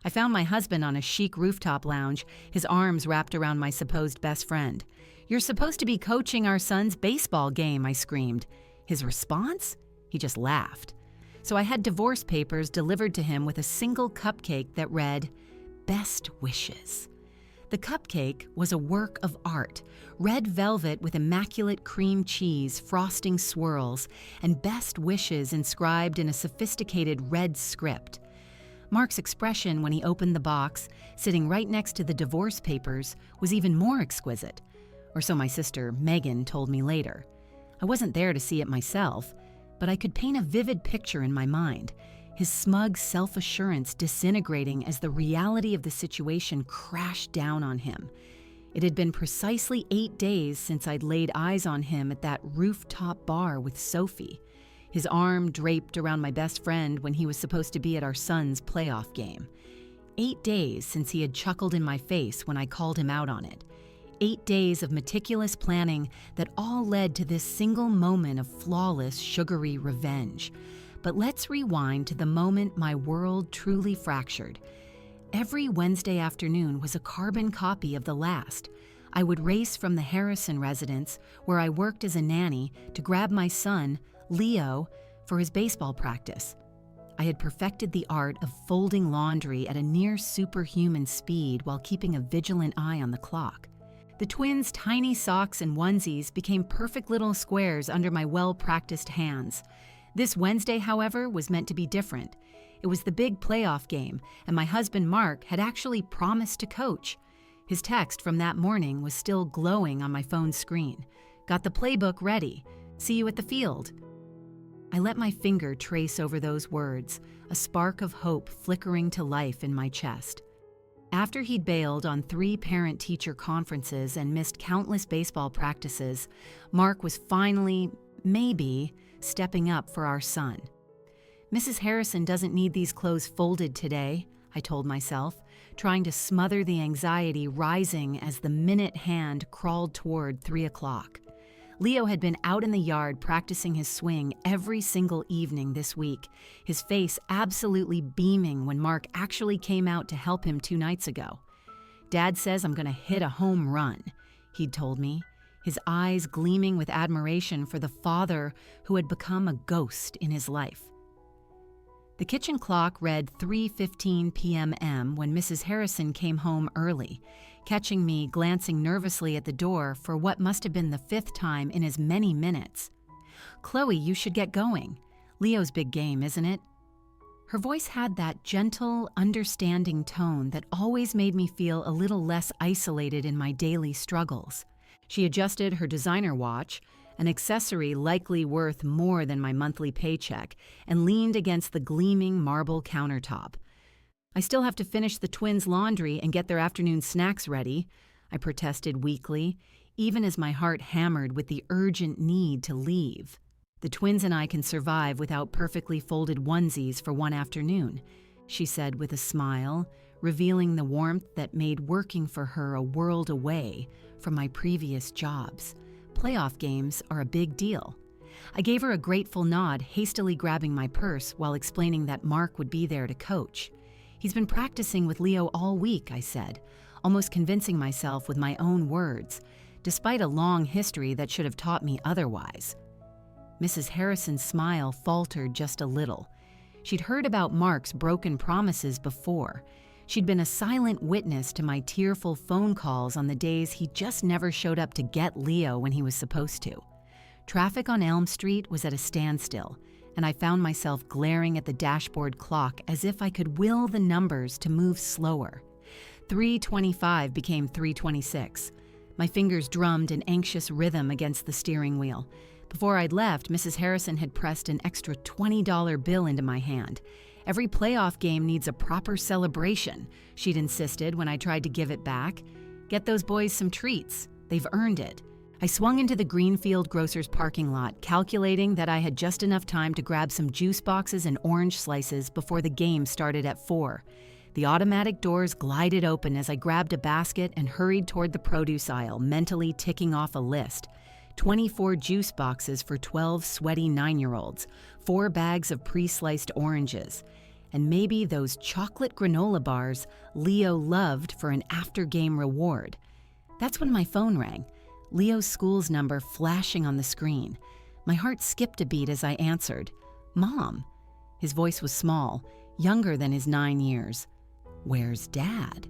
I found my husband on a chic rooftop lounge, his arms wrapped around my supposed best friend. "You're supposed to be coaching our son's baseball game," I screamed. His response? He just laughed. So I had divorce papers delivered to him with a single cupcake that read, "Best wishes." The cupcake was a work of art, red velvet with immaculate cream cheese, frosting swirls, and "Best wishes" inscribed in a sophisticated red script. Mark's expression when he opened the box, sitting right next to the divorce papers, was even more exquisite. Or so my sister, Megan, told me later. I wasn't there to see it myself, but I could paint a vivid picture in my mind, his smug self-assurance disintegrating as the reality of the situation crashed down on him. It had been precisely 8 days since I'd laid eyes on him at that rooftop bar with Sophie, his arm draped around my best friend when he was supposed to be at our son's playoff game. 8 days since he had chuckled in my face when I called him out on it. 8 days of meticulous planning that all led to this single moment of flawless, sugary revenge. But let's rewind to the moment my world truly fractured. Every Wednesday afternoon was a carbon copy of the last. I would race from the Harrison residence, where I worked as a nanny, to grab my son, Leo, for his baseball practice. I had perfected the art of folding laundry at a near superhuman speed while keeping a vigilant eye on the clock. The twins' tiny socks and onesies became perfect little squares under my well-practiced hands. This Wednesday, however, was meant to be different. It was the big playoff game, and my husband Mark had actually promised to coach. His text from that morning was still glowing on my phone screen. "Got the playbook ready. See you at the field." I let my finger trace over those words, a spark of hope flickering to life in my chest. After he'd bailed on 3 parent-teacher conferences and missed countless baseball practices, Mark was finally, maybe, stepping up for our son. "Mrs. Harrison doesn't need these clothes folded today," I told myself, trying to smother the anxiety rising as the minute hand crawled toward 3 o'clock. Leo had been out in the yard practicing his swing every single evening this week, his face absolutely beaming when Mark actually came out to help him 2 nights ago. "Dad says I'm going to hit a home run," he'd told me, his eyes gleaming with admiration for the father who had become a ghost in his life. The kitchen clock read 3:15 p.m. when Mrs. Harrison came home early, catching me glancing nervously at the door for what must have been the 5th time in as many minutes. "Chloe, you should get going. Leo's big game, isn't it?" Her voice had that gentle, understanding tone that always made me feel a little less isolated in my daily struggles. She adjusted her designer watch, an accessory likely worth more than my monthly paycheck, and leaned against the gleaming marble countertop. "I still have to finish the twins' laundry and get their afternoon snacks ready," I protested weakly, even as my heart hammered with the urgent need to leave. "The twins and I can survive without perfectly folded onesies for one afternoon," she said with a smile, revealing the warmth that made working for her a world away from my previous jobs. Playoff games are a big deal. I gave her a grateful nod, hastily grabbing my purse while explaining that Mark would be there to coach. "He's been practicing with Leo all week," I said, almost convincing myself with my own words, despite a long history that should have taught me otherwise. Mrs. Harrison's smile faltered just a little. She'd heard about Mark's broken promises before. She'd been a silent witness to my tearful phone calls on the days he just never showed up to get Leo when he was supposed to. Traffic on Elm Street was at a standstill, and I found myself glaring at the dashboard clock as if I could will the numbers to move slower. 3:25 became 3:26. My fingers drummed an anxious rhythm against the steering wheel. Before I'd left, Mrs. Harrison had pressed an extra $20 bill into my hand. "Every playoff game needs a proper celebration," she'd insisted when I tried to give it back. "Get those boys some treats. They've earned it." I swung into the Greenfield Grocers parking lot, calculating that I had just enough time to grab some juice boxes and orange slices before the game started at 4. The automatic doors glided open as I grabbed a basket and hurried toward the produce aisle, mentally ticking off a list. 24 juice boxes for 12 sweaty 9-year-olds, 4 bags of pre-sliced oranges. and maybe those chocolate granola bars Leo loved for an after-game reward. That's when my phone rang, Leo's school's number flashing on the screen. My heart skipped a beat as I answered. "Mom." His voice was small, younger than his 9 years. "Where's Dad?"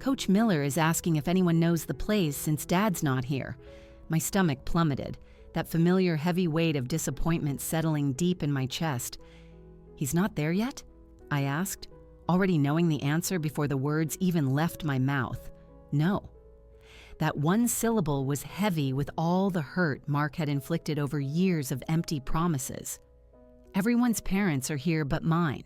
"Coach Miller is asking if anyone knows the place since Dad's not here." My stomach plummeted, that familiar heavy weight of disappointment settling deep in my chest. "He's not there yet?" I asked, already knowing the answer before the words even left my mouth. "No." That one syllable was heavy with all the hurt Mark had inflicted over years of empty promises. "Everyone's parents are here but mine."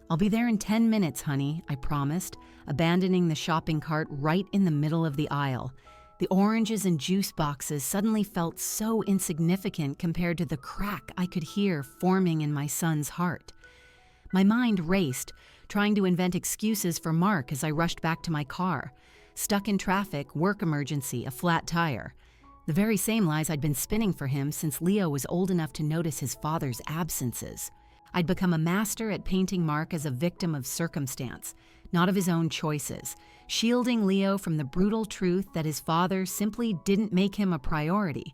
"I'll be there in 10 minutes, honey," I promised, abandoning the shopping cart right in the middle of the aisle. The oranges and juice boxes suddenly felt so insignificant compared to the crack I could hear forming in my son's heart. My mind raced, trying to invent excuses for Mark as I rushed back to my car. Stuck in traffic, work emergency, a flat tire. The very same lies I'd been spinning for him since Leo was old enough to notice his father's absences. I'd become a master at painting Mark as a victim of circumstance, not of his own choices, shielding Leo from the brutal truth that his father simply didn't make him a priority.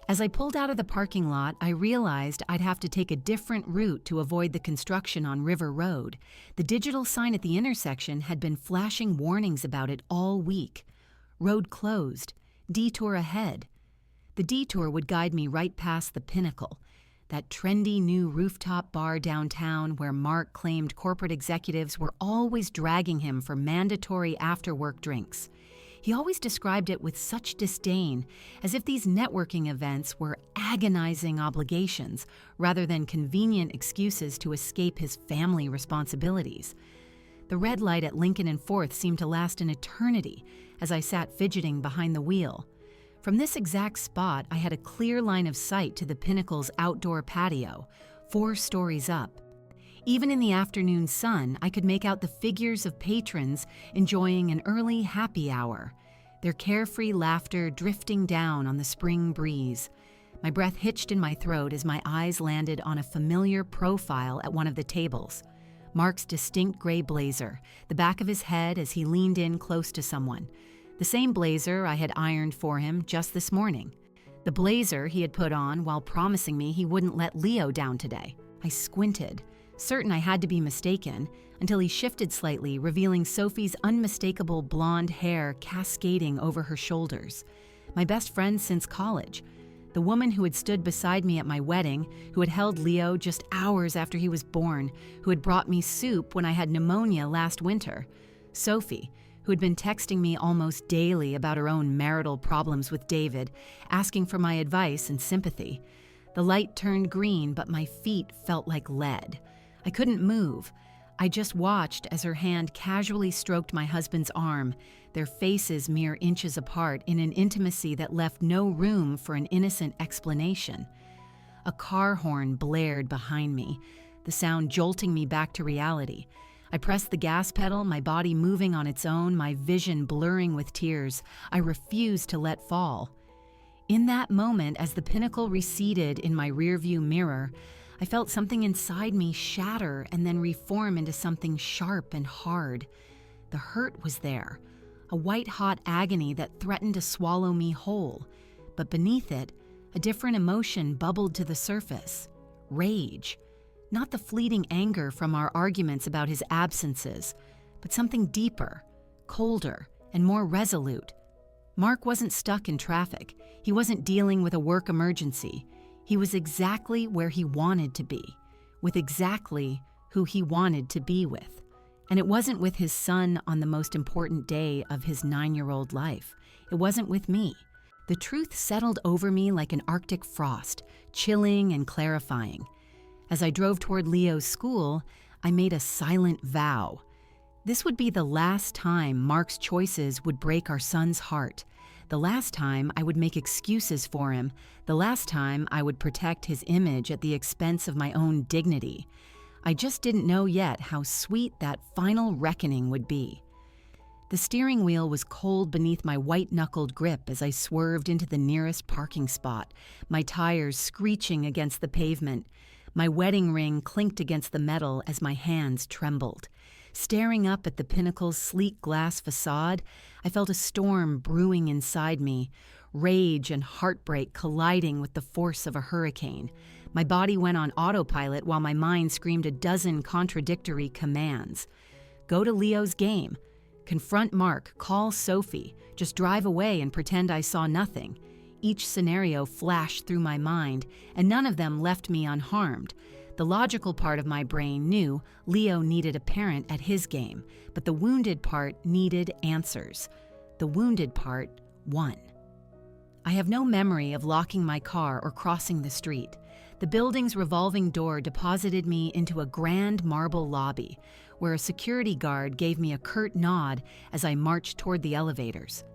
As I pulled out of the parking lot, I realized I'd have to take a different route to avoid the construction on River Road. The digital sign at the intersection had been flashing warnings about it all week. Road closed. Detour ahead. The detour would guide me right past the Pinnacle, that trendy new rooftop bar downtown where Mark claimed corporate executives were always dragging him for mandatory after-work drinks. He always described it with such disdain, as if these networking events were agonizing obligations rather than convenient excuses to escape his family responsibilities. The red light at Lincoln and Fourth seemed to last an eternity as I sat fidgeting behind the wheel. From this exact spot, I had a clear line of sight to the Pinnacle's outdoor patio, 4 stories up. Even in the afternoon sun, I could make out the figures of patrons enjoying an early happy hour, their carefree laughter drifting down on the spring breeze. My breath hitched in my throat as my eyes landed on a familiar profile at one of the tables. Mark's distinct gray blazer, the back of his head as he leaned in close to someone. The same blazer I had ironed for him just this morning. The blazer he had put on while promising me he wouldn't let Leo down today. I squinted, certain I had to be mistaken, until he shifted slightly, revealing Sophie's unmistakable blonde hair cascading over her shoulders. My best friend since college. The woman who had stood beside me at my wedding, who had held Leo just hours after he was born, who had brought me soup when I had pneumonia last winter. Sophie, who had been texting me almost daily about her own marital problems with David, asking for my advice and sympathy. The light turned green, but my feet felt like lead. I couldn't move. I just watched as her hand casually stroked my husband's arm, their faces mere inches apart in an intimacy that left no room for an innocent explanation. A car horn blared behind me, the sound jolting me back to reality. I pressed the gas pedal, my body moving on its own, my vision blurring with tears. I refused to let fall. In that moment, as the Pinnacle receded in my rearview mirror, I felt something inside me shatter and then reform into something sharp and hard. The hurt was there, a white-hot agony that threatened to swallow me whole. But beneath it, a different emotion bubbled to the surface. Rage. Not the fleeting anger from our arguments about his absences, but something deeper, colder, and more resolute. Mark wasn't stuck in traffic. He wasn't dealing with a work emergency. He was exactly where he wanted to be, with exactly who he wanted to be with. And it wasn't with his son on the most important day of his 9-year-old life. It wasn't with me. The truth settled over me like an Arctic frost, chilling and clarifying. As I drove toward Leo's school, I made a silent vow. This would be the last time Mark's choices would break our son's heart, the last time I would make excuses for him, the last time I would protect his image at the expense of my own dignity. I just didn't know yet how sweet that final reckoning would be. The steering wheel was cold beneath my white-knuckled grip as I swerved into the nearest parking spot, my tires screeching against the pavement. My wedding ring clinked against the metal as my hands trembled. Staring up at the pinnacle's sleek glass facade, I felt a storm brewing inside me, rage and heartbreak colliding with the force of a hurricane. My body went on autopilot while my mind screamed a dozen contradictory commands. Go to Leo's game. Confront Mark, call Sophie, just drive away and pretend I saw nothing. Each scenario flashed through my mind, and none of them left me unharmed. The logical part of my brain knew Leo needed a parent at his game, but the wounded part needed answers. The wounded part won. I have no memory of locking my car or crossing the street. The building's revolving door deposited me into a grand marble lobby, where a security guard gave me a curt nod as I marched toward the elevators.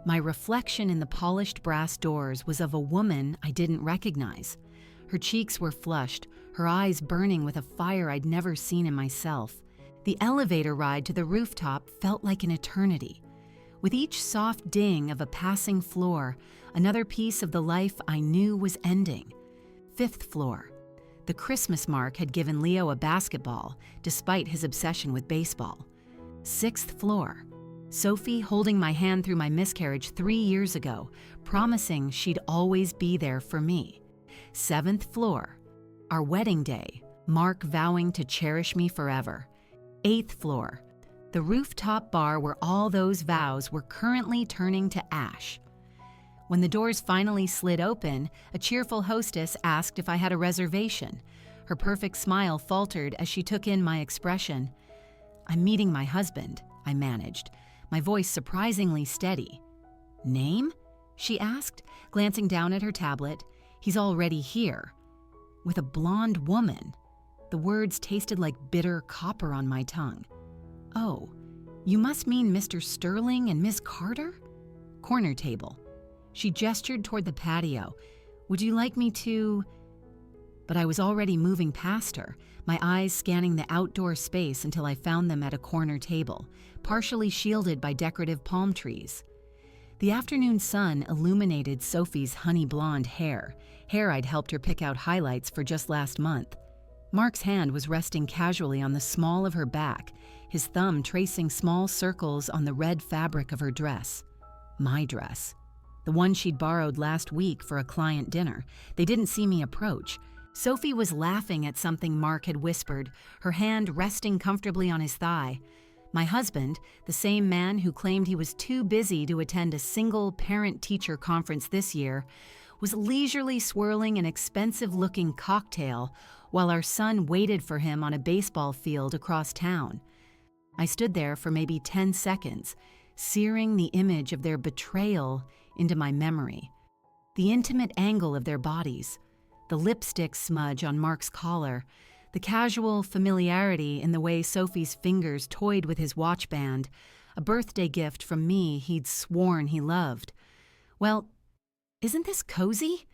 My reflection in the polished brass doors was of a woman I didn't recognize. Her cheeks were flushed, her eyes burning with a fire I'd never seen in myself. The elevator ride to the rooftop felt like an eternity. With each soft ding of a passing floor, another piece of the life I knew was ending. 5th floor. The Christmas mark had given Leo a basketball, despite his obsession with baseball. 6th floor. Sophie holding my hand through my miscarriage 3 years ago, promising she'd always be there for me. 7th floor. Our wedding day, Mark vowing to cherish me forever. 8th floor. The rooftop bar where all those vows were currently turning to ash. When the doors finally slid open, a cheerful hostess asked if I had a reservation. Her perfect smile faltered as she took in my expression. "I'm meeting my husband," I managed, my voice surprisingly steady. "Name?" she asked, glancing down at her tablet. "He's already here." With a blonde woman. The words tasted like bitter copper on my tongue. "Oh, you must mean Mr. Sterling and Miss Carter?" "Corner table." She gestured toward the patio. "Would you like me to—" But I was already moving past her, my eyes scanning the outdoor space until I found them at a corner table, partially shielded by decorative palm trees. The afternoon sun illuminated Sophie's honey blonde hair I'd helped her pick out highlights for just last month. Mark's hand was resting casually on the small of her back, his thumb tracing small circles on the red fabric of her dress. My dress. The one she'd borrowed last week for a client dinner. They didn't see me approach. Sophie was laughing at something Mark had whispered, her hand resting comfortably on his thigh. My husband, the same man who claimed he was too busy to attend a single parent-teacher conference this year, was leisurely swirling an expensive-looking cocktail while our son waited for him on a baseball field across town. I stood there for maybe 10 seconds, searing the image of their betrayal into my memory. The intimate angle of their bodies, the lipstick smudge on Mark's collar, the casual familiarity in the way Sophie's fingers toyed with his watch band, a birthday gift from me he'd sworn he loved. Well, isn't this cozy?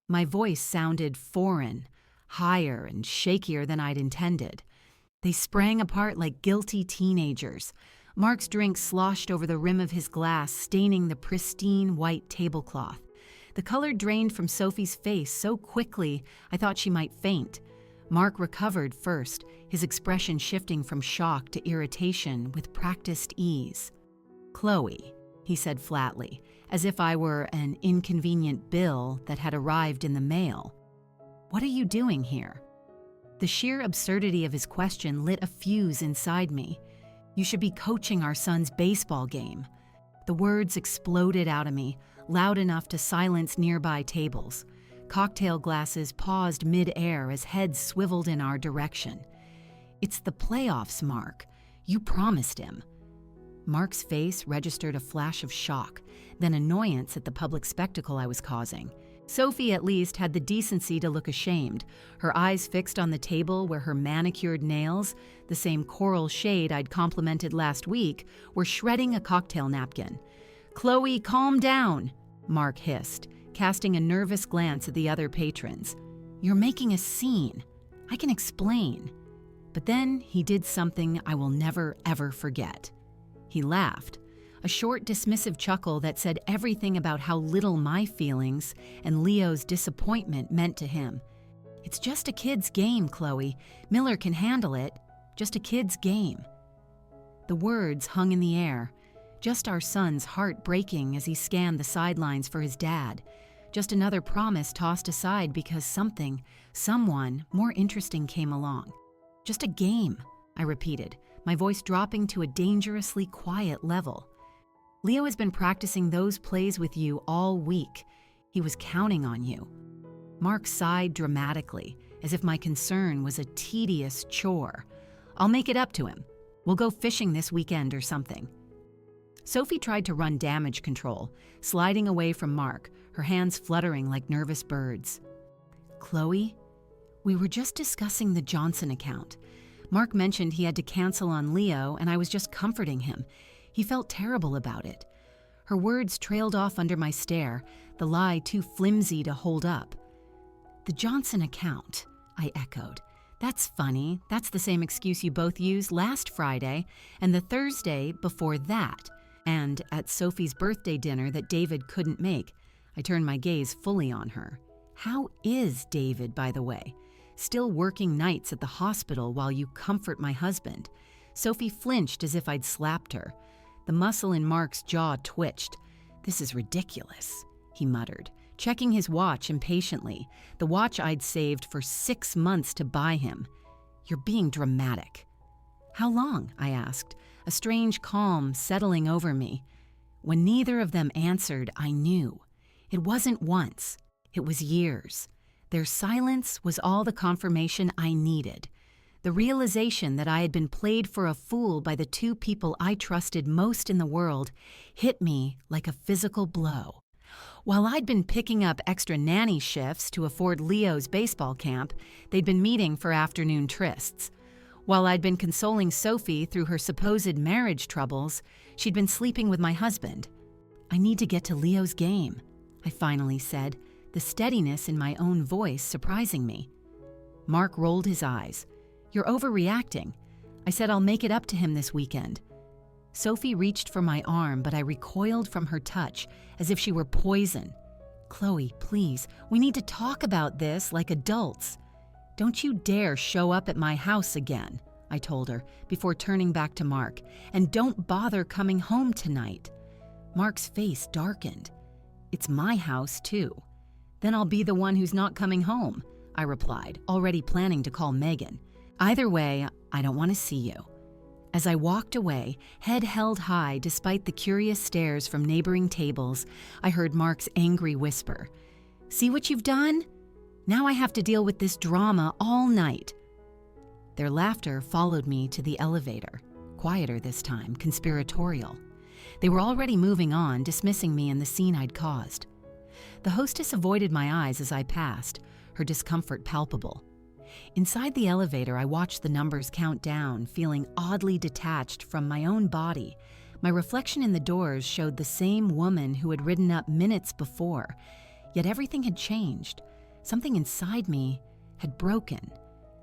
My voice sounded foreign, higher and shakier than I'd intended. They sprang apart like guilty teenagers. Mark's drink sloshed over the rim of his glass, staining the pristine white tablecloth. The color drained from Sophie's face so quickly I thought she might faint. Mark recovered first, his expression shifting from shock to irritation with practiced ease. "Chloe," he said flatly, as if I were an inconvenient bill that had arrived in the mail. "What are you doing here?" The sheer absurdity of his question lit a fuse inside me. "You should be coaching our son's baseball game." The words exploded out of me, loud enough to silence nearby tables. Cocktail glasses paused mid-air as heads swiveled in our direction. "It's the playoffs, Mark. You promised him." Mark's face registered a flash of shock, then annoyance at the public spectacle I was causing. Sophie at least had the decency to look ashamed, her eyes fixed on the table where her manicured nails, the same coral shade I'd complimented last week, were shredding a cocktail napkin. "Chloe, calm down," Mark hissed, casting a nervous glance at the other patrons. "You're making a scene. I can explain." But then he did something I will never, ever forget. He laughed, a short, dismissive chuckle that said everything about how little my feelings and Leo's disappointment meant to him. It's just a kid's game, Chloe. Miller can handle it. Just a kid's game. The words hung in the air. Just our son's heart breaking as he scanned the sidelines for his dad. Just another promise tossed aside because someone more interesting came along. Just a game, I repeated, my voice dropping to a dangerously quiet level. Leo has been practicing those plays with you all week. He was counting on you. Mark sighed dramatically, as if my concern was a tedious chore. I'll make it up to him. We'll go fishing this weekend or something. Sophie tried to run damage control, sliding away from Mark, her hands fluttering like nervous birds. Chloe, we were just discussing the Johnson account. Mark mentioned he had to cancel on Leo, and I was just comforting him. He felt terrible about it. Her words trailed off under my stare, the lie too flimsy to hold up. The Johnson account, I echoed. That's funny. That's the same excuse you both used last Friday and the Thursday before that. And at Sophie's birthday dinner that David couldn't make. I turned my gaze fully on her. How is David, by the way? Still working nights at the hospital while you comfort my husband. Sophie flinched as if I'd slapped her. The muscle in Mark's jaw twitched. This is ridiculous, he muttered, checking his watch impatiently, the watch I'd saved for 6 months to buy him. You're being dramatic. How long? I asked, a strange calm settling over me. When neither of them answered, I knew. It wasn't once. It was years. Their silence was all the confirmation I needed. The realization that I had been played for a fool by the two people I trusted most in the world hit me like a physical blow. While I'd been picking up extra nanny shifts to afford Leo's baseball camp, they'd been meeting for afternoon trysts. While I'd been consoling Sophie through her supposed marriage troubles, she'd been sleeping with my husband. I need to get to Leo's game, I finally said, the steadiness in my own voice surprising me. Mark rolled his eyes. You're overreacting. I said I'll make it up to him this weekend. Sophie reached for my arm, but I recoiled from her touch as if she were poison. Chloe, please, we need to talk about this like adults. Don't you dare show up at my house again, I told her before turning back to Mark, and don't bother coming home tonight. Mark's face darkened. It's my house, too. Then I'll be the one who's not coming home, I replied, already planning to call Megan. Either way, I don't want to see you. As I walked away, head held high despite the curious stares from neighboring tables, I heard Mark's angry whisper. See what you've done? Now I have to deal with this drama all night. Their laughter followed me to the elevator, quieter this time, conspiratorial. They were already moving on, dismissing me and the scene I'd caused. The hostess avoided my eyes as I passed, her discomfort palpable. Inside the elevator, I watched the numbers count down, feeling oddly detached from my own body. My reflection in the doors showed the same woman who had ridden up minutes before, yet everything had changed. Something inside me had broken.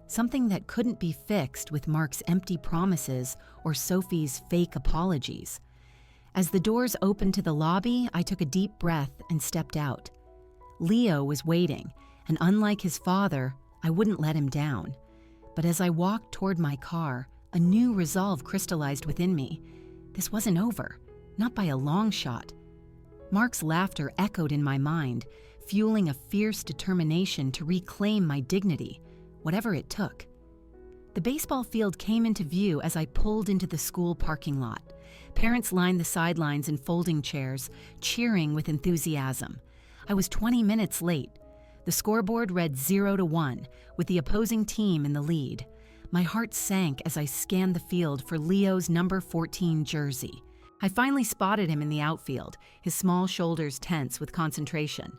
Something that couldn't be fixed with Mark's empty promises or Sophie's fake apologies. As the doors opened to the lobby, I took a deep breath and stepped out. Leo was waiting, and unlike his father, I wouldn't let him down. But as I walked toward my car, a new resolve crystallized within me. This wasn't over, not by a long shot. Mark's laughter echoed in my mind, fueling a fierce determination to reclaim my dignity, whatever it took. The baseball field came into view as I pulled into the school parking lot. Parents lined the sidelines in folding chairs, cheering with enthusiasm. I was 20 minutes late. The scoreboard read 0-1, with the opposing team in the lead. My heart sank as I scanned the field for Leo's number 14 jersey. I finally spotted him in the outfield, his small shoulders tense with concentration.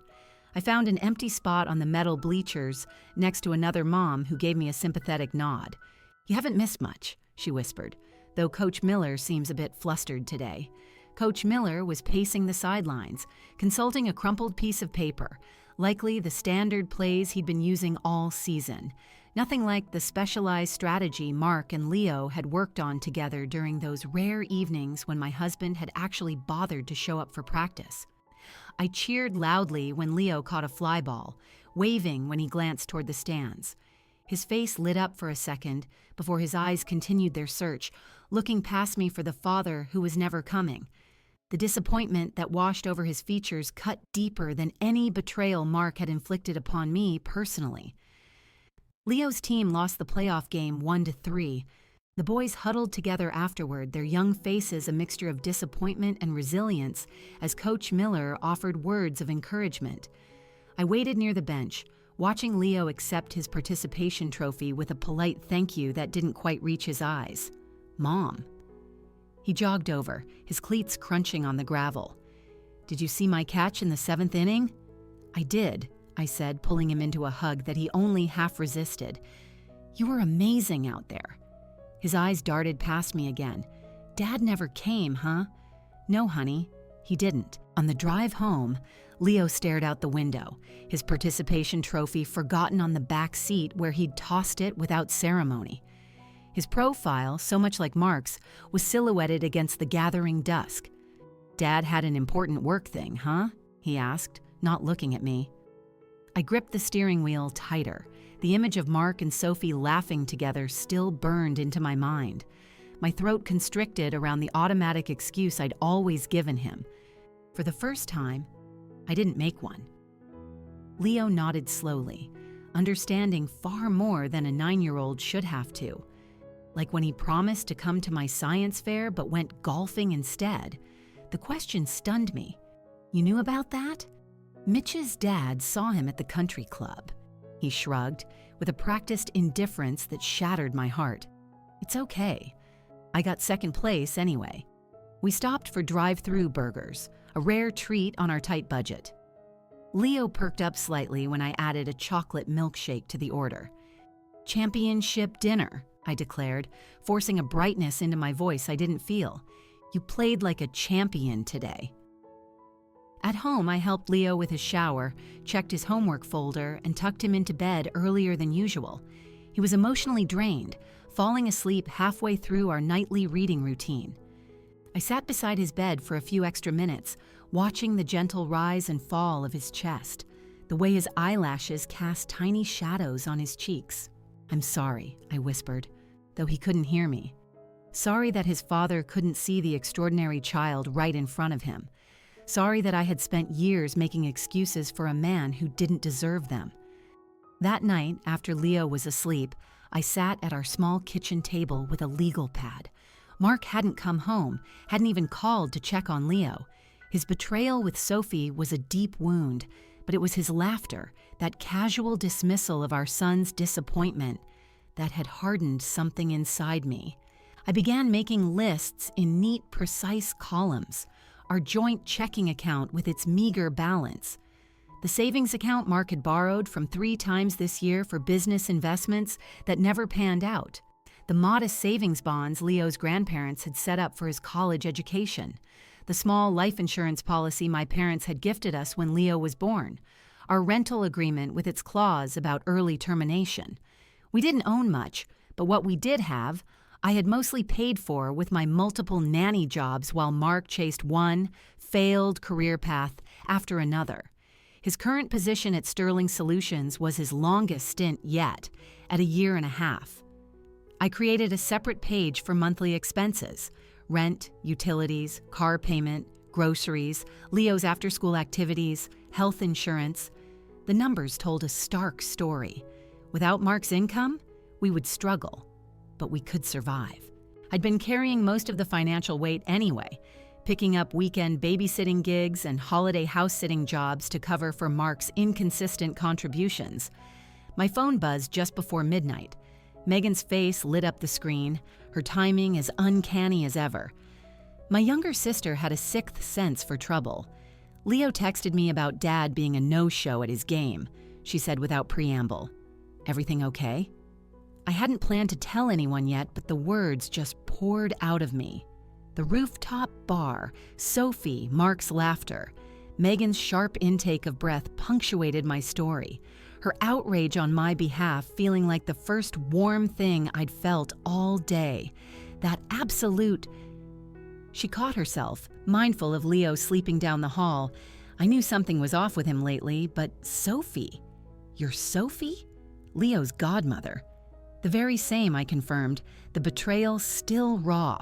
I found an empty spot on the metal bleachers next to another mom who gave me a sympathetic nod. You haven't missed much, she whispered, though Coach Miller seems a bit flustered today. Coach Miller was pacing the sidelines, consulting a crumpled piece of paper, likely the standard plays he'd been using all season. Nothing like the specialized strategy Mark and Leo had worked on together during those rare evenings when my husband had actually bothered to show up for practice. I cheered loudly when Leo caught a fly ball, waving when he glanced toward the stands. His face lit up for a second before his eyes continued their search, looking past me for the father who was never coming. The disappointment that washed over his features cut deeper than any betrayal Mark had inflicted upon me personally. Leo's team lost the playoff game 1-3. The boys huddled together afterward, their young faces a mixture of disappointment and resilience as Coach Miller offered words of encouragement. I waited near the bench, watching Leo accept his participation trophy with a polite thank you that didn't quite reach his eyes. "Mom." He jogged over, his cleats crunching on the gravel. "Did you see my catch in the 7th inning?" "I did," I said, pulling him into a hug that he only half resisted. "You were amazing out there." His eyes darted past me again. "Dad never came, huh?" "No, honey, he didn't." On the drive home, Leo stared out the window, his participation trophy forgotten on the back seat where he'd tossed it without ceremony. His profile, so much like Mark's, was silhouetted against the gathering dusk. "Dad had an important work thing, huh?" he asked, not looking at me. I gripped the steering wheel tighter. The image of Mark and Sophie laughing together still burned into my mind. My throat constricted around the automatic excuse I'd always given him. For the first time, I didn't make one. Leo nodded slowly, understanding far more than a 9-year-old should have to. Like when he promised to come to my science fair but went golfing instead. The question stunned me. "You knew about that?" "Mitch's dad saw him at the country club." He shrugged, with a practiced indifference that shattered my heart. "It's okay. I got second place anyway." We stopped for drive-through burgers, a rare treat on our tight budget. Leo perked up slightly when I added a chocolate milkshake to the order. "Championship dinner," I declared, forcing a brightness into my voice I didn't feel. "You played like a champion today." At home, I helped Leo with his shower, checked his homework folder, and tucked him into bed earlier than usual. He was emotionally drained, falling asleep halfway through our nightly reading routine. I sat beside his bed for a few extra minutes, watching the gentle rise and fall of his chest, the way his eyelashes cast tiny shadows on his cheeks. "I'm sorry," I whispered, though he couldn't hear me. Sorry that his father couldn't see the extraordinary child right in front of him. Sorry that I had spent years making excuses for a man who didn't deserve them. That night, after Leo was asleep, I sat at our small kitchen table with a legal pad. Mark hadn't come home, hadn't even called to check on Leo. His betrayal with Sophie was a deep wound, but it was his laughter, that casual dismissal of our son's disappointment, that had hardened something inside me. I began making lists in neat, precise columns. Our joint checking account with its meager balance. The savings account Mark had borrowed from 3 times this year for business investments that never panned out. The modest savings bonds Leo's grandparents had set up for his college education. The small life insurance policy my parents had gifted us when Leo was born. Our rental agreement with its clause about early termination. We didn't own much, but what we did have, I had mostly paid for with my multiple nanny jobs while Mark chased one failed career path after another. His current position at Sterling Solutions was his longest stint yet, at 1.5 years. I created a separate page for monthly expenses: rent, utilities, car payment, groceries, Leo's after-school activities, health insurance. The numbers told a stark story. Without Mark's income, we would struggle. But we could survive. I'd been carrying most of the financial weight anyway, picking up weekend babysitting gigs and holiday house-sitting jobs to cover for Mark's inconsistent contributions. My phone buzzed just before midnight. Megan's face lit up the screen, her timing as uncanny as ever. My younger sister had a sixth sense for trouble. "Leo texted me about Dad being a no-show at his game," she said without preamble. "Everything okay?" I hadn't planned to tell anyone yet, but the words just poured out of me. The rooftop bar, Sophie, Mark's laughter. Megan's sharp intake of breath punctuated my story, her outrage on my behalf feeling like the first warm thing I'd felt all day. That absolute... She caught herself, mindful of Leo sleeping down the hall. I knew something was off with him lately, but Sophie... You're Sophie? Leo's godmother. The very same, I confirmed, the betrayal still raw.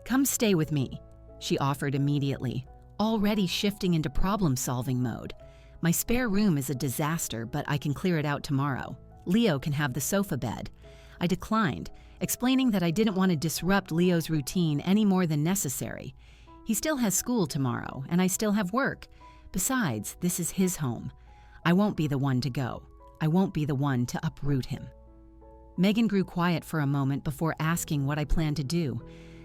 Come stay with me, she offered immediately, already shifting into problem-solving mode. My spare room is a disaster, but I can clear it out tomorrow. Leo can have the sofa bed. I declined, explaining that I didn't want to disrupt Leo's routine any more than necessary. He still has school tomorrow, and I still have work. Besides, this is his home. I won't be the one to go. I won't be the one to uproot him. Megan grew quiet for a moment before asking what I planned to do.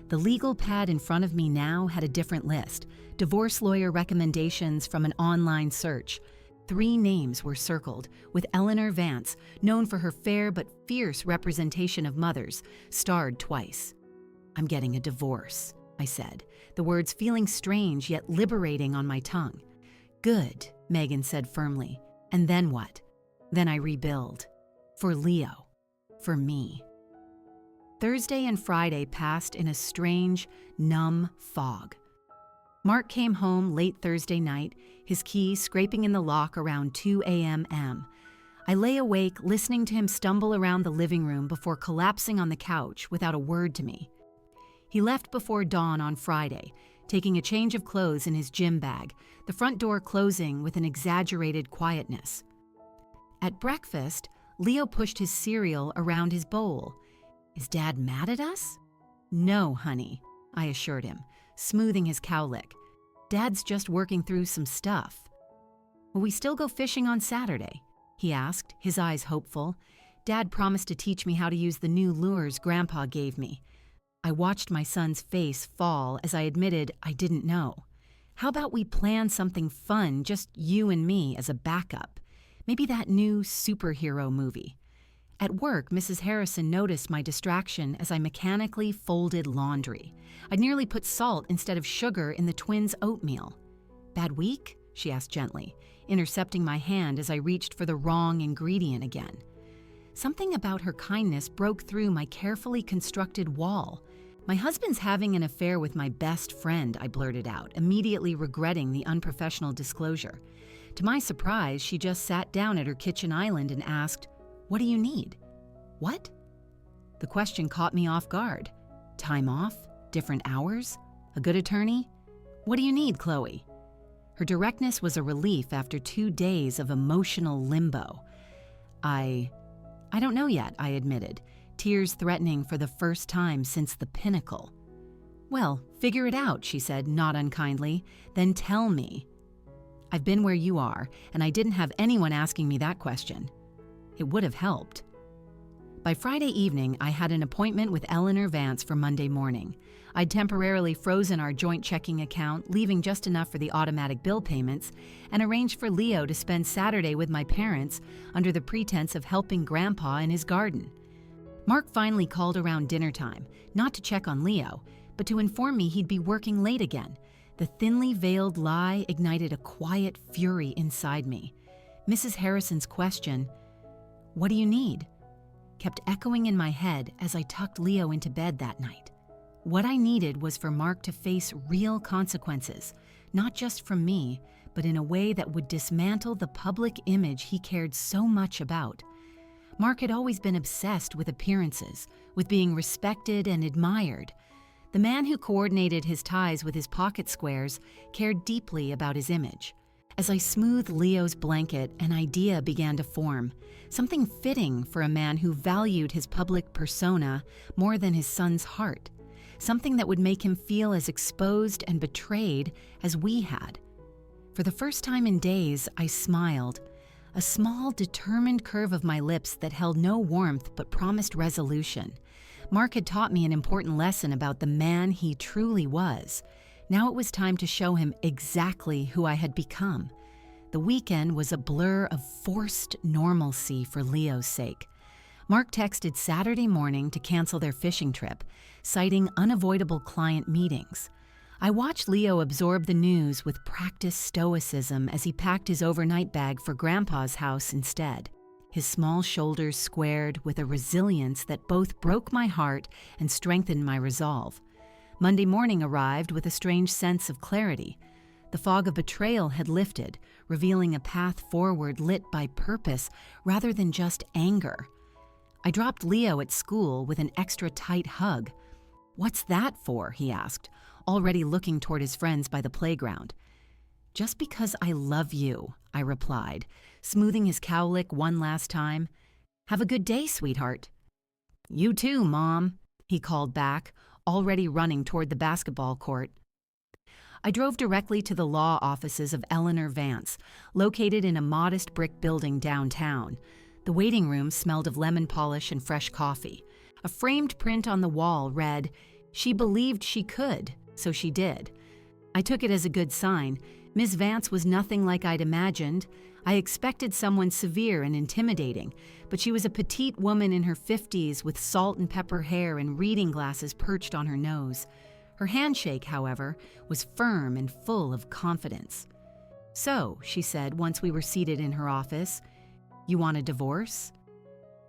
The legal pad in front of me now had a different list. Divorce lawyer recommendations from an online search. 3 names were circled, with Eleanor Vance, known for her fair but fierce representation of mothers, starred twice. I'm getting a divorce, I said, the words feeling strange yet liberating on my tongue. Good, Megan said firmly. And then what? Then I rebuild. For Leo. For me. Thursday and Friday passed in a strange, numb fog. Mark came home late Thursday night, his keys scraping in the lock around 2 a.m. I lay awake listening to him stumble around the living room before collapsing on the couch without a word to me. He left before dawn on Friday, taking a change of clothes in his gym bag, the front door closing with an exaggerated quietness. At breakfast, Leo pushed his cereal around his bowl. Is Dad mad at us? No, honey, I assured him, smoothing his cowlick. Dad's just working through some stuff. Will we still go fishing on Saturday? He asked, his eyes hopeful. Dad promised to teach me how to use the new lures Grandpa gave me. I watched my son's face fall as I admitted I didn't know. How about we plan something fun, just you and me, as a backup? Maybe that new superhero movie. At work, Mrs. Harrison noticed my distraction as I mechanically folded laundry. I'd nearly put salt instead of sugar in the twins' oatmeal. Bad week? She asked gently, intercepting my hand as I reached for the wrong ingredient again. Something about her kindness broke through my carefully constructed wall. My husband's having an affair with my best friend, I blurted out, immediately regretting the unprofessional disclosure. To my surprise, she just sat down at her kitchen island and asked, "What do you need?" What? The question caught me off guard. Time off? Different hours? A good attorney? What do you need, Chloe? Her directness was a relief after 2 days of emotional limbo. I don't know yet, I admitted, tears threatening for the first time since the pinnacle. Well, figure it out, she said, not unkindly. Then tell me. I've been where you are, and I didn't have anyone asking me that question. It would have helped. By Friday evening, I had an appointment with Eleanor Vance for Monday morning. I'd temporarily frozen our joint checking account, leaving just enough for the automatic bill payments, and arranged for Leo to spend Saturday with my parents under the pretense of helping Grandpa in his garden. Mark finally called around dinner time, not to check on Leo, but to inform me he'd be working late again. The thinly veiled lie ignited a quiet fury inside me. Mrs. Harrison's question, "What do you need?" kept echoing in my head as I tucked Leo into bed that night. What I needed was for Mark to face real consequences, not just from me, but in a way that would dismantle the public image he cared so much about. Mark had always been obsessed with appearances, with being respected and admired. The man who coordinated his ties with his pocket squares cared deeply about his image. As I smoothed Leo's blanket, an idea began to form, something fitting for a man who valued his public persona more than his son's heart, something that would make him feel as exposed and betrayed as we had. For the first time in days, I smiled, a small, determined curve of my lips that held no warmth but promised resolution. Mark had taught me an important lesson about the man he truly was. Now it was time to show him exactly who I had become. The weekend was a blur of forced normalcy for Leo's sake. Mark texted Saturday morning to cancel their fishing trip, citing unavoidable client meetings. I watched Leo absorb the news with practiced stoicism as he packed his overnight bag for Grandpa's house instead. His small shoulders squared with a resilience that both broke my heart and strengthened my resolve. Monday morning arrived with a strange sense of clarity. The fog of betrayal had lifted, revealing a path forward lit by purpose rather than just anger. I dropped Leo at school with an extra tight hug. "What's that for?" he asked, already looking toward his friends by the playground. "Just because I love you," I replied, smoothing his cowlick one last time. "Have a good day, sweetheart." "You too, Mom," he called back, already running toward the basketball court. I drove directly to the law offices of Eleanor Vance, located in a modest brick building downtown. The waiting room smelled of lemon polish and fresh coffee. A framed print on the wall read, "She believed she could, so she did." I took it as a good sign. Ms. Vance was nothing like I'd imagined. I expected someone severe and intimidating, but she was a petite woman in her 50s with salt and pepper hair and reading glasses perched on her nose. Her handshake, however, was firm and full of confidence. "So," she said once we were seated in her office, "you want a divorce?"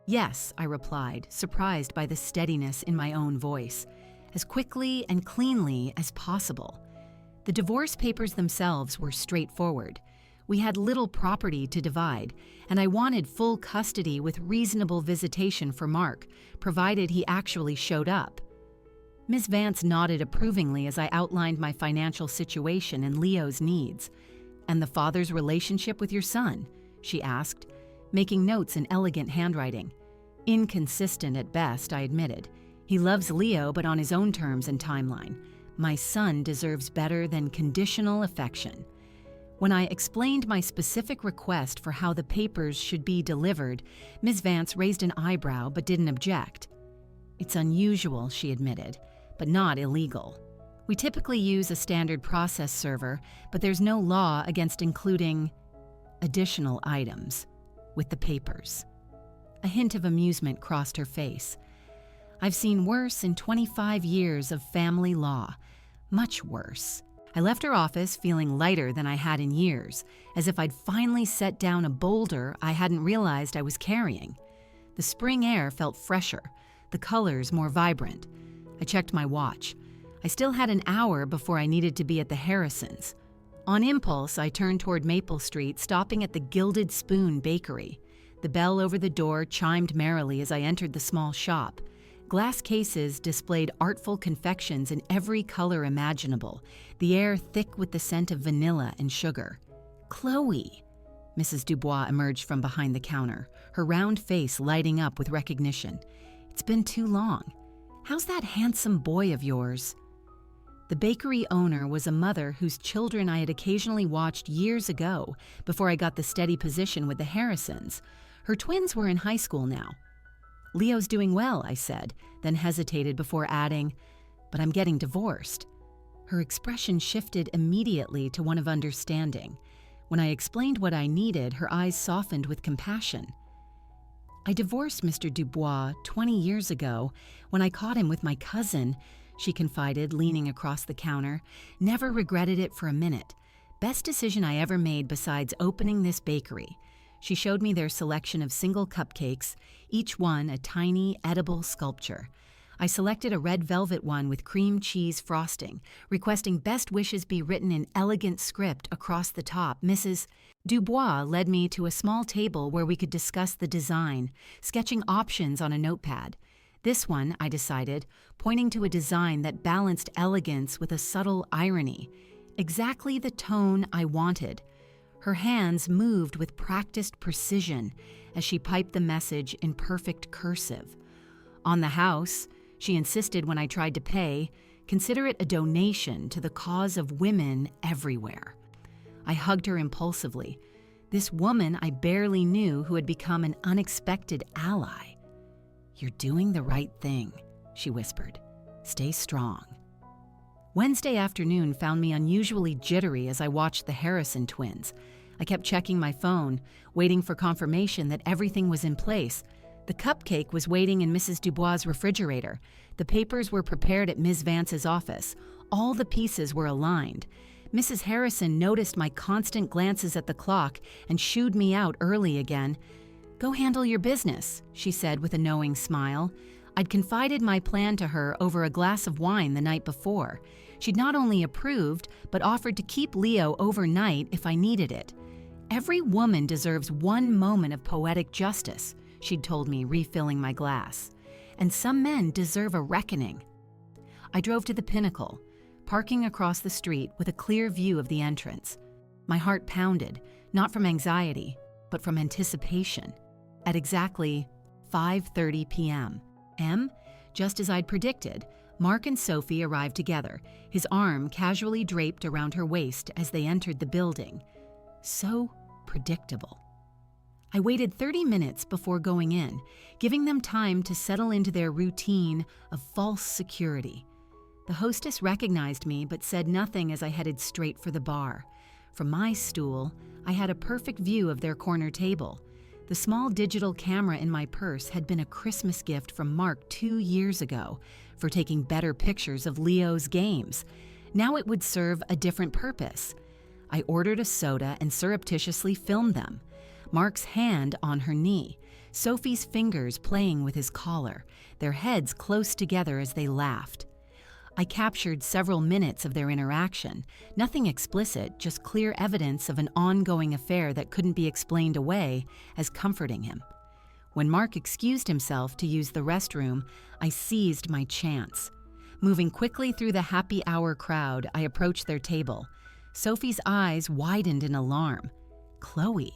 "Yes," I replied, surprised by the steadiness in my own voice, as quickly and cleanly as possible. The divorce papers themselves were straightforward. We had little property to divide, and I wanted full custody with reasonable visitation for Mark, provided he actually showed up. Ms. Vance nodded approvingly as I outlined my financial situation and Leo's needs. "And the father's relationship with your son?" she asked, making notes in elegant handwriting. "Inconsistent at best," I admitted. "He loves Leo, but on his own terms and timeline. My son deserves better than conditional affection." When I explained my specific request for how the papers should be delivered, Ms. Vance raised an eyebrow but didn't object. "It's unusual," she admitted, "but not illegal. We typically use a standard process server, but there's no law against including additional items with the papers." A hint of amusement crossed her face. "I've seen worse in 25 years of family law. Much worse." I left her office feeling lighter than I had in years, as if I'd finally set down a boulder I hadn't realized I was carrying. The spring air felt fresher, the colors more vibrant. I checked my watch. I still had an hour before I needed to be at the Harrisons. On impulse, I turned toward Maple Street, stopping at the Gilded Spoon Bakery. The bell over the door chimed merrily as I entered the small shop. Glass cases displayed artful confections in every color imaginable, the air thick with the scent of vanilla and sugar. "Chloe!" Mrs. Dubois emerged from behind the counter, her round face lighting up with recognition. "It's been too long. How's that handsome boy of yours?" The bakery owner was a mother whose children I had occasionally watched years ago before I got the steady position with the Harrisons. Her twins were in high school now. "Leo's doing well," I said, then hesitated before adding, "but I'm getting divorced." Her expression shifted immediately to one of understanding. When I explained what I needed, her eyes softened with compassion. "I divorced Mr. Dubois 20 years ago when I caught him with my cousin," she confided, leaning across the counter. "Never regretted it for a minute. Best decision I ever made besides opening this bakery." She showed me their selection of single cupcakes, each one a tiny, edible sculpture. I selected a red velvet one with cream cheese frosting, requesting best wishes be written in elegant script across the top. Mrs. Dubois led me to a small table where we could discuss the design, sketching options on a notepad. This one, I decided, pointing to a design that balanced elegance with a subtle irony. Exactly the tone I wanted. Her hands moved with practiced precision as she piped the message in perfect cursive. "On the house," she insisted when I tried to pay, "consider it a donation to the cause of women everywhere." I hugged her impulsively. This woman I barely knew who had become an unexpected ally. "You're doing the right thing," she whispered. "Stay strong." Wednesday afternoon found me unusually jittery as I watched the Harrison twins. I kept checking my phone, waiting for confirmation that everything was in place. The cupcake was waiting in Mrs. Dubois' refrigerator. The papers were prepared at Ms. Vance's office. All the pieces were aligned. Mrs. Harrison noticed my constant glances at the clock and shooed me out early again. "Go handle your business," she said with a knowing smile. I'd confided my plan to her over a glass of wine the night before. She'd not only approved, but offered to keep Leo overnight if I needed it. Every woman deserves one moment of poetic justice, she'd told me, refilling my glass. And some men deserve a reckoning. I drove to the Pinnacle, parking across the street with a clear view of the entrance. My heart pounded, not from anxiety, but from anticipation. At exactly 5:30 p.m., just as I'd predicted, Mark and Sophie arrived together, his arm casually draped around her waist as they entered the building. So predictable. I waited 30 minutes before going in, giving them time to settle into their routine of false security. The hostess recognized me but said nothing as I headed straight for the bar. From my stool, I had a perfect view of their corner table. The small digital camera in my purse had been a Christmas gift from Mark 2 years ago for taking better pictures of Leo's games. Now it would serve a different purpose. I ordered a soda and surreptitiously filmed them. Mark's hand on her knee, Sophie's fingers playing with his collar, their heads close together as they laughed. I captured several minutes of their interaction, nothing explicit, just clear evidence of an ongoing affair that couldn't be explained away as comforting him. When Mark excused himself to use the restroom, I seized my chance. Moving quickly through the happy hour crowd, I approached their table. Sophie's eyes widened in alarm. Chloe.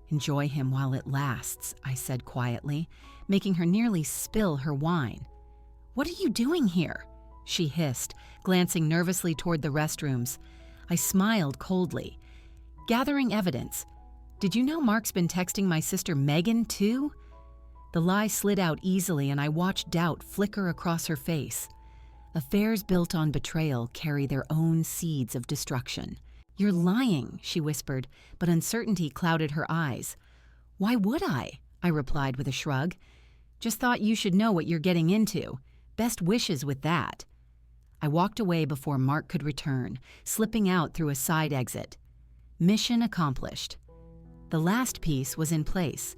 "Enjoy him while it lasts," I said quietly, making her nearly spill her wine. "What are you doing here?" she hissed, glancing nervously toward the restrooms. I smiled coldly. "Gathering evidence. Did you know Mark's been texting my sister Megan, too?" The lie slid out easily, and I watched doubt flicker across her face. Affairs built on betrayal carry their own seeds of destruction. "You're lying," she whispered, but uncertainty clouded her eyes. "Why would I?" I replied with a shrug. "Just thought you should know what you're getting into. Best wishes with that." I walked away before Mark could return, slipping out through a side exit. Mission accomplished. The last piece was in place.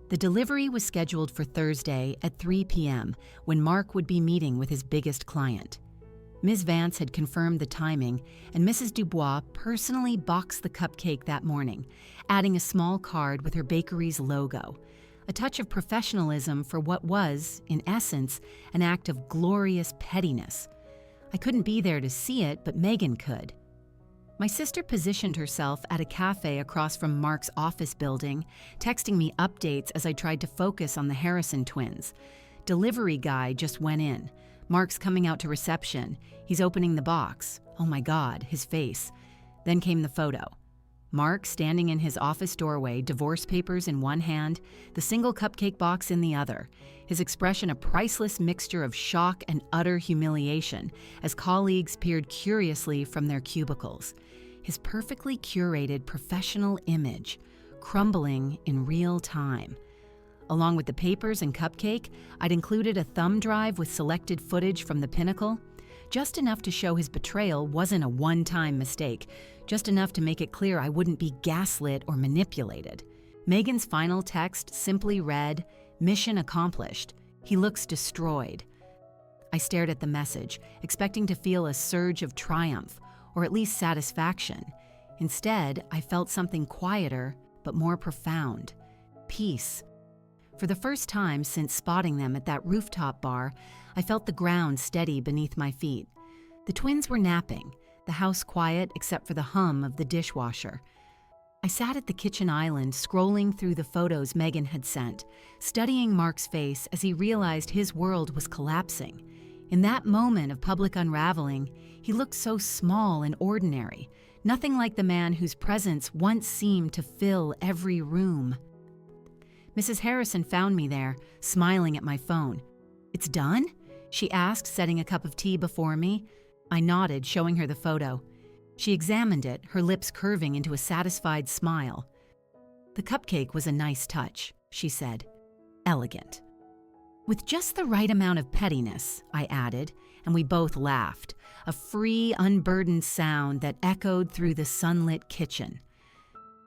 The delivery was scheduled for Thursday at 3 p.m., when Mark would be meeting with his biggest client. Ms. Vance had confirmed the timing, and Mrs. Dubois personally boxed the cupcake that morning, adding a small card with her bakery's logo, a touch of professionalism for what was, in essence, an act of glorious pettiness. I couldn't be there to see it, but Megan could. My sister positioned herself at a cafe across from Mark's office building, texting me updates as I tried to focus on the Harrison twins. Delivery guy just went in. Mark's coming out to reception. He's opening the box. Oh my God, his face. Then came the photo. Mark standing in his office doorway, divorce papers in one hand, the single cupcake box in the other, his expression a priceless mixture of shock and utter humiliation as colleagues peered curiously from their cubicles. His perfectly curated professional image, crumbling in real time. Along with the papers and cupcake, I'd included a thumb drive with selected footage from the Pinnacle, just enough to show his betrayal wasn't a one-time mistake, just enough to make it clear I wouldn't be gaslit or manipulated. Megan's final text simply read, "Mission accomplished. He looks destroyed." I stared at the message, expecting to feel a surge of triumph, or at least satisfaction. Instead, I felt something quieter, but more profound. Peace. For the first time since spotting them at that rooftop bar, I felt the ground steady beneath my feet. The twins were napping, the house quiet except for the hum of the dishwasher. I sat at the kitchen island, scrolling through the photos Megan had sent, studying Mark's face as he realized his world was collapsing. In that moment of public unraveling, he looked so small and ordinary, nothing like the man whose presence once seemed to fill every room. Mrs. Harrison found me there, smiling at my phone. "It's done?" she asked, setting a cup of tea before me. I nodded, showing her the photo. She examined it, her lips curving into a satisfied smile. "The cupcake was a nice touch," she said. "Elegant." "With just the right amount of pettiness," I added, and we both laughed, a free, unburdened sound that echoed through the sunlit kitchen.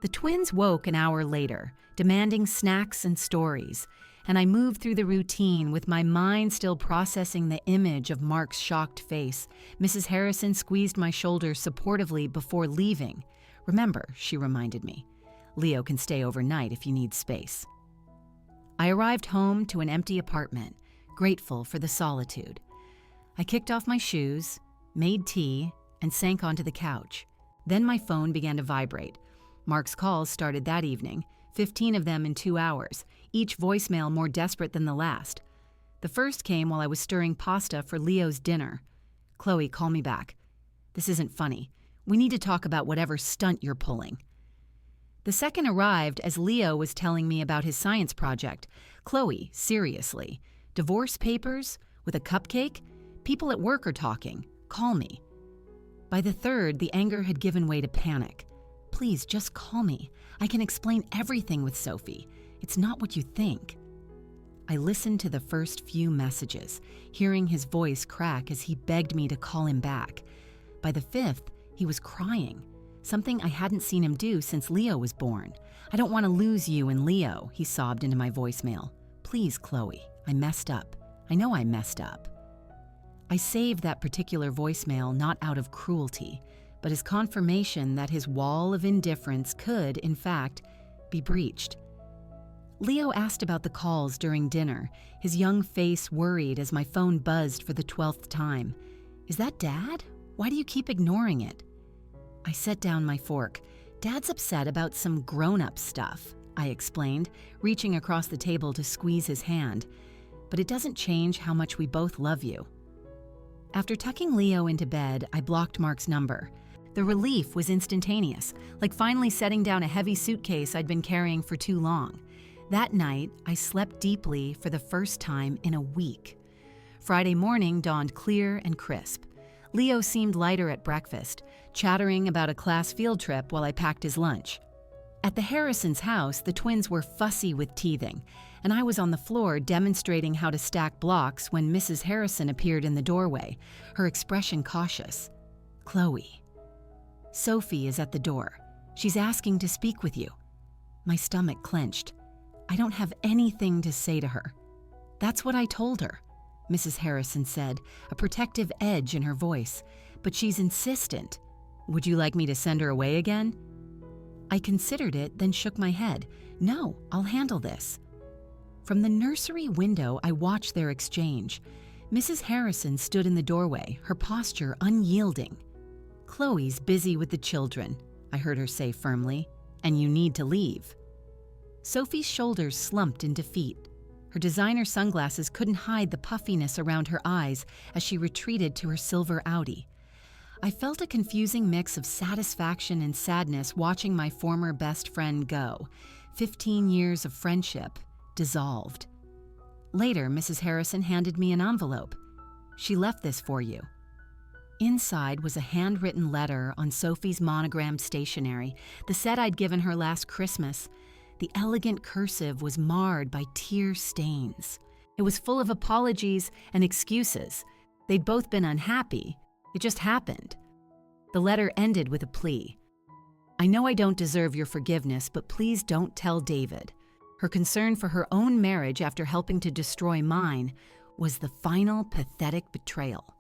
The twins woke an hour later, demanding snacks and stories, and I moved through the routine with my mind still processing the image of Mark's shocked face. Mrs. Harrison squeezed my shoulder supportively before leaving. "Remember," she reminded me, "Leo can stay overnight if you need space." I arrived home to an empty apartment, grateful for the solitude. I kicked off my shoes, made tea, and sank onto the couch. Then my phone began to vibrate. Mark's calls started that evening, 15 of them in 2 hours, each voicemail more desperate than the last. The first came while I was stirring pasta for Leo's dinner. "Chloe, call me back. This isn't funny. We need to talk about whatever stunt you're pulling." The second arrived as Leo was telling me about his science project. "Chloe, seriously. Divorce papers? With a cupcake? People at work are talking. Call me." By the third, the anger had given way to panic. "Please, just call me. I can explain everything with Sophie. It's not what you think." I listened to the first few messages, hearing his voice crack as he begged me to call him back. By the fifth, he was crying, something I hadn't seen him do since Leo was born. "I don't want to lose you and Leo," he sobbed into my voicemail. "Please, Chloe, I messed up. I know I messed up." I saved that particular voicemail not out of cruelty, but as confirmation that his wall of indifference could, in fact, be breached. Leo asked about the calls during dinner, his young face worried as my phone buzzed for the 12th time. "Is that Dad? Why do you keep ignoring it?" I set down my fork. "Dad's upset about some grown-up stuff," I explained, reaching across the table to squeeze his hand. "But it doesn't change how much we both love you." After tucking Leo into bed, I blocked Mark's number. The relief was instantaneous, like finally setting down a heavy suitcase I'd been carrying for too long. That night, I slept deeply for the first time in a week. Friday morning dawned clear and crisp. Leo seemed lighter at breakfast, chattering about a class field trip while I packed his lunch. At the Harrisons' house, the twins were fussy with teething, and I was on the floor demonstrating how to stack blocks when Mrs. Harrison appeared in the doorway, her expression cautious. "Chloe." "Sophie is at the door. She's asking to speak with you." My stomach clenched. I don't have anything to say to her. "That's what I told her," Mrs. Harrison said, a protective edge in her voice. "But she's insistent. Would you like me to send her away again?" I considered it, then shook my head. "No, I'll handle this." From the nursery window, I watched their exchange. Mrs. Harrison stood in the doorway, her posture unyielding. "Chloe's busy with the children," I heard her say firmly, "and you need to leave." Sophie's shoulders slumped in defeat. Her designer sunglasses couldn't hide the puffiness around her eyes as she retreated to her silver Audi. I felt a confusing mix of satisfaction and sadness watching my former best friend go. 15 years of friendship dissolved. Later, Mrs. Harrison handed me an envelope. "She left this for you." Inside was a handwritten letter on Sophie's monogrammed stationery, the set I'd given her last Christmas. The elegant cursive was marred by tear stains. It was full of apologies and excuses. They'd both been unhappy. It just happened. The letter ended with a plea. "I know I don't deserve your forgiveness, but please don't tell David." Her concern for her own marriage after helping to destroy mine was the final pathetic betrayal.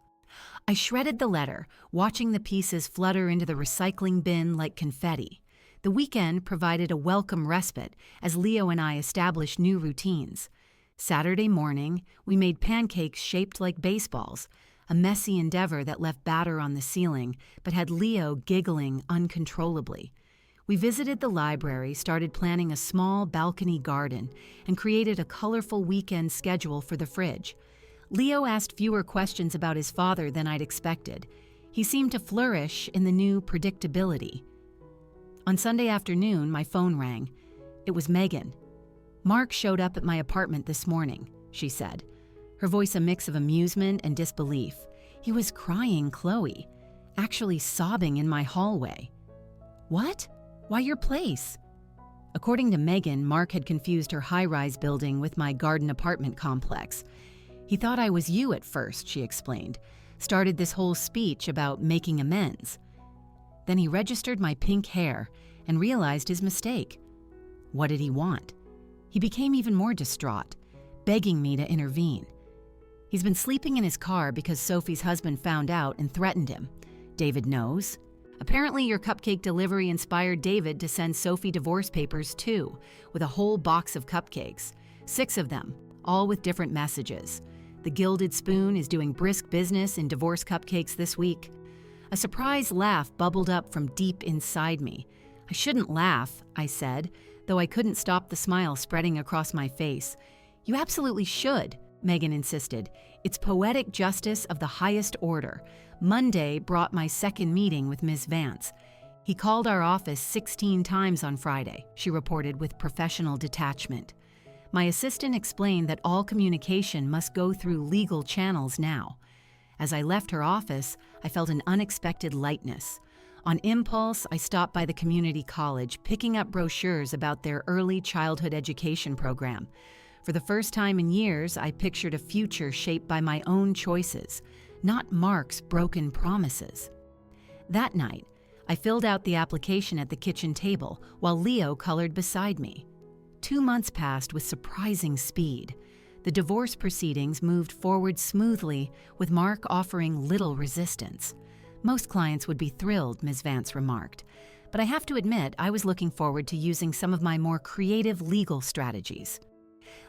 I shredded the letter, watching the pieces flutter into the recycling bin like confetti. The weekend provided a welcome respite as Leo and I established new routines. Saturday morning, we made pancakes shaped like baseballs, a messy endeavor that left batter on the ceiling but had Leo giggling uncontrollably. We visited the library, started planning a small balcony garden, and created a colorful weekend schedule for the fridge. Leo asked fewer questions about his father than I'd expected. He seemed to flourish in the new predictability. On Sunday afternoon, my phone rang. It was Megan. "Mark showed up at my apartment this morning," she said, her voice a mix of amusement and disbelief. "He was crying, Chloe, actually sobbing in my hallway." "What? Why your place?" According to Megan, Mark had confused her high-rise building with my garden apartment complex. "He thought I was you at first," she explained. "Started this whole speech about making amends. Then he registered my pink hair and realized his mistake." What did he want? He became even more distraught. begging me to intervene. He's been sleeping in his car because Sophie's husband found out and threatened him. David knows. Apparently, your cupcake delivery inspired David to send Sophie divorce papers too, with a whole box of cupcakes. 6 of them, all with different messages. The Gilded Spoon is doing brisk business in divorce cupcakes this week. A surprised laugh bubbled up from deep inside me. I shouldn't laugh, I said, though I couldn't stop the smile spreading across my face. You absolutely should, Megan insisted. It's poetic justice of the highest order. Monday brought my second meeting with Ms. Vance. He called our office 16 times on Friday, she reported with professional detachment. My assistant explained that all communication must go through legal channels now. As I left her office, I felt an unexpected lightness. On impulse, I stopped by the community college, picking up brochures about their early childhood education program. For the first time in years, I pictured a future shaped by my own choices, not Mark's broken promises. That night, I filled out the application at the kitchen table while Leo colored beside me. 2 months passed with surprising speed. The divorce proceedings moved forward smoothly, with Mark offering little resistance. Most clients would be thrilled, Ms. Vance remarked. But I have to admit, I was looking forward to using some of my more creative legal strategies.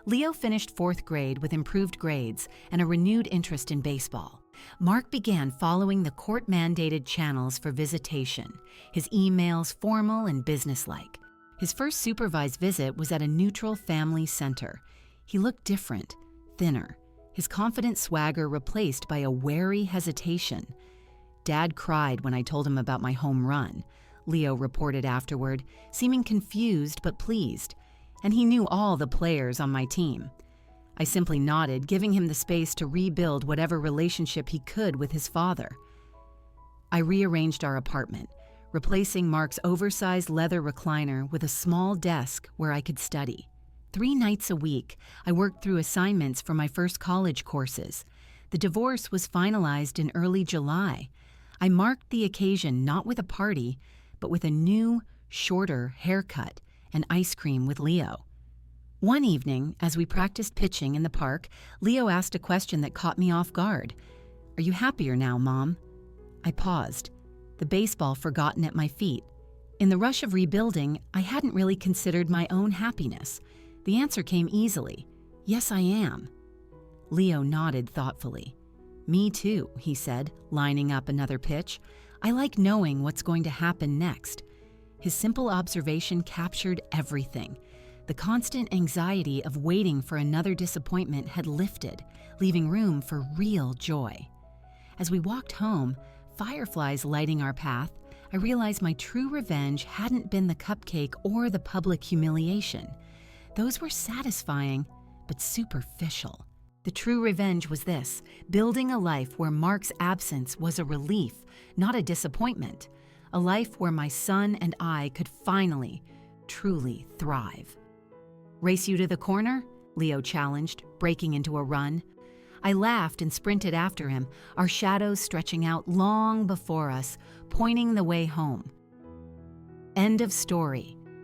Leo finished 4th grade with improved grades and a renewed interest in baseball. Mark began following the court-mandated channels for visitation, his emails formal and businesslike. His first supervised visit was at a neutral family center. He looked different, thinner, his confident swagger replaced by a wary hesitation. Dad cried when I told him about my home run, Leo reported afterward, seeming confused but pleased. And he knew all the players on my team. I simply nodded, giving him the space to rebuild whatever relationship he could with his father. I rearranged our apartment, replacing Mark's oversized leather recliner with a small desk where I could study. 3 nights a week, I worked through assignments for my first college courses. The divorce was finalized in early July. I marked the occasion not with a party, but with a new, shorter haircut and ice cream with Leo. One evening, as we practiced pitching in the park, Leo asked a question that caught me off guard. "Are you happier now, Mom?" I paused, the baseball forgotten at my feet. In the rush of rebuilding, I hadn't really considered my own happiness. The answer came easily. Yes, I am. Leo nodded thoughtfully. Me too, he said, lining up another pitch. I like knowing what's going to happen next. His simple observation captured everything. The constant anxiety of waiting for another disappointment had lifted, leaving room for real joy. As we walked home, fireflies lighting our path, I realized my true revenge hadn't been the cupcake or the public humiliation. Those were satisfying, but superficial. The true revenge was this: building a life where Mark's absence was a relief, not a disappointment. A life where my son and I could finally, truly thrive. "Race you to the corner?" Leo challenged, breaking into a run. I laughed and sprinted after him, our shadows stretching out long before us, pointing the way home. End of story.